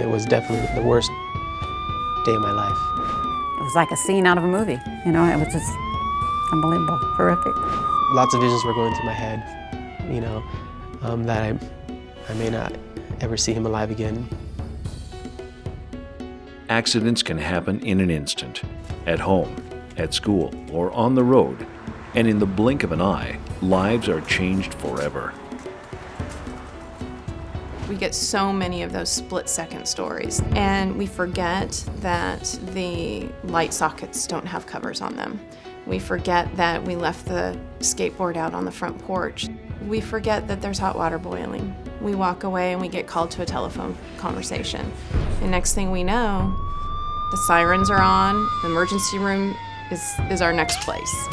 It was definitely the worst day of my life. It was like a scene out of a movie, you know, it was just unbelievable, horrific. Lots of visions were going through my head, you know, that I may not ever see him alive again. Accidents can happen in an instant, at home, at school, or on the road, and in the blink of an eye, lives are changed forever. We get so many of those split-second stories, and we forget that the light sockets don't have covers on them. We forget that we left the skateboard out on the front porch. We forget that there's hot water boiling. We walk away and we get called to a telephone conversation. And next thing we know, the sirens are on, the emergency room is our next place.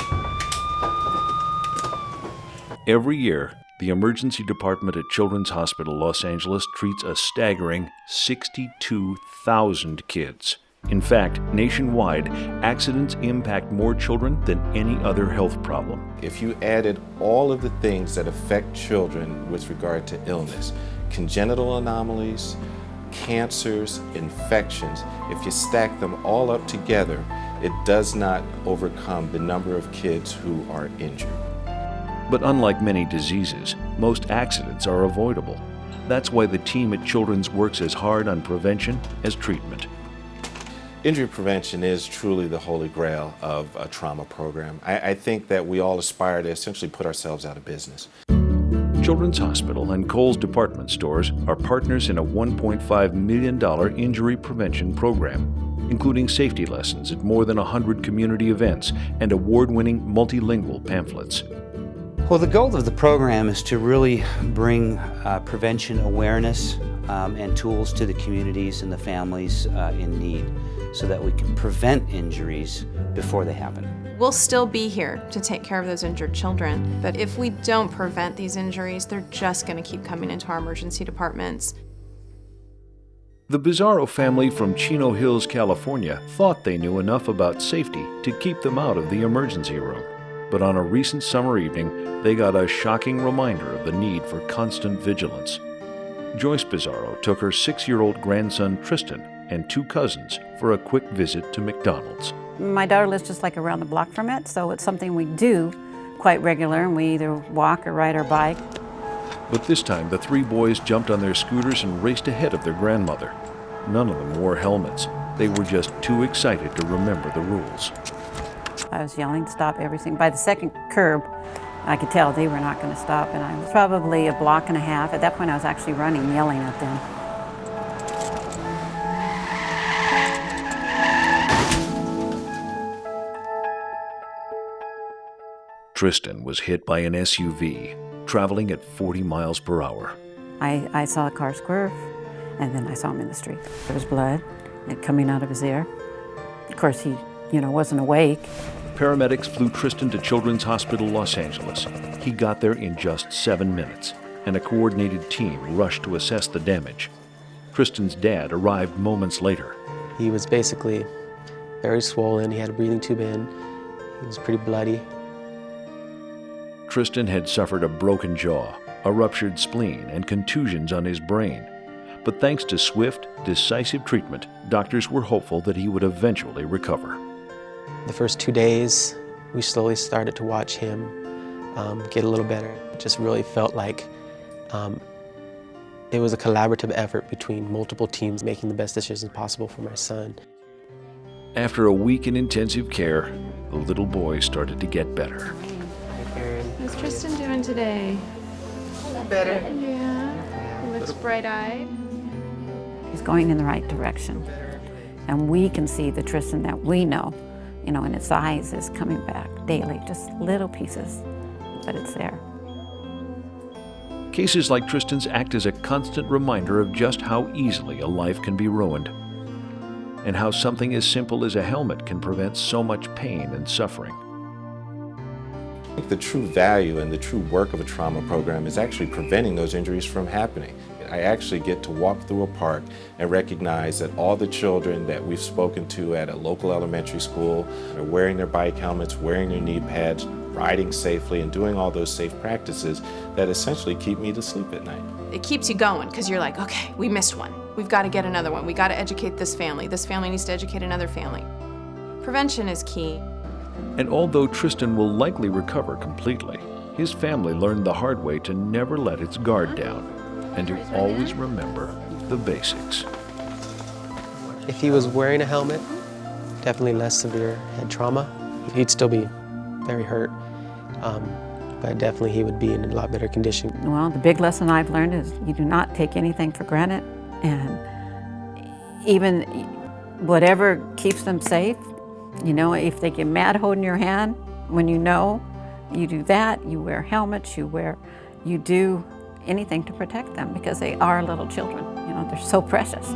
Every year, the emergency department at Children's Hospital Los Angeles treats a staggering 62,000 kids. In fact, nationwide, accidents impact more children than any other health problem. If you added all of the things that affect children with regard to illness, congenital anomalies, cancers, infections, if you stack them all up together, it does not overcome the number of kids who are injured. But unlike many diseases, most accidents are avoidable. That's why the team at Children's works as hard on prevention as treatment. Injury prevention is truly the holy grail of a trauma program. I think that we all aspire to essentially put ourselves out of business. Children's Hospital and Kohl's department stores are partners in a $1.5 million injury prevention program, including safety lessons at more than 100 community events and award-winning multilingual pamphlets. Well, the goal of the program is to really bring prevention awareness and tools to the communities and the families in need so that we can prevent injuries before they happen. We'll still be here to take care of those injured children, but if we don't prevent these injuries, they're just going to keep coming into our emergency departments. The Bizarro family from Chino Hills, California, thought they knew enough about safety to keep them out of the emergency room. But on a recent summer evening, they got a shocking reminder of the need for constant vigilance. Joyce Bizarro took her 6-year-old grandson Tristan and 2 cousins for a quick visit to McDonald's. My daughter lives just like around the block from it, so it's something we do quite regular, and we either walk or ride our bike. But this time, the 3 boys jumped on their scooters and raced ahead of their grandmother. None of them wore helmets. They were just too excited to remember the rules. I was yelling to stop everything. By the second curb, I could tell they were not going to stop, and I was probably a block and a half. At that point, I was actually running, yelling at them. Tristan was hit by an SUV, traveling at 40 miles per hour. I saw the car swerve, and then I saw him in the street. There was blood coming out of his ear. Of course, he, wasn't awake. Paramedics flew Tristan to Children's Hospital Los Angeles. He got there in just 7 minutes, and a coordinated team rushed to assess the damage. Tristan's dad arrived moments later. He was basically very swollen. He had a breathing tube in. He was pretty bloody. Tristan had suffered a broken jaw, a ruptured spleen, and contusions on his brain. But thanks to swift, decisive treatment, doctors were hopeful that he would eventually recover. The first 2 days, we slowly started to watch him get a little better. It just really felt like it was a collaborative effort between multiple teams making the best decisions possible for my son. After a week in intensive care, the little boy started to get better. How's Tristan doing today? A little better. Yeah, he looks bright-eyed. He's going in the right direction. And we can see the Tristan that we know, and its eyes is coming back daily, just little pieces, but it's there. Cases like Tristan's act as a constant reminder of just how easily a life can be ruined, and how something as simple as a helmet can prevent so much pain and suffering. I think the true value and the true work of a trauma program is actually preventing those injuries from happening. I actually get to walk through a park and recognize that all the children that we've spoken to at a local elementary school are wearing their bike helmets, wearing their knee pads, riding safely, and doing all those safe practices that essentially keep me to sleep at night. It keeps you going because you're like, okay, we missed one. we've got to get another one. We got to educate this family. This family needs to educate another family. Prevention is key. And although Tristan will likely recover completely, his family learned the hard way to never let its guard down and to always remember the basics. If he was wearing a helmet, definitely less severe head trauma. He'd still be very hurt, but definitely he would be in a lot better condition. Well, the big lesson I've learned is you do not take anything for granted, and even whatever keeps them safe, you know, if they get mad holding your hand, when you know, you do that, you wear helmets, you do anything to protect them because they are little children, you know, they're so precious.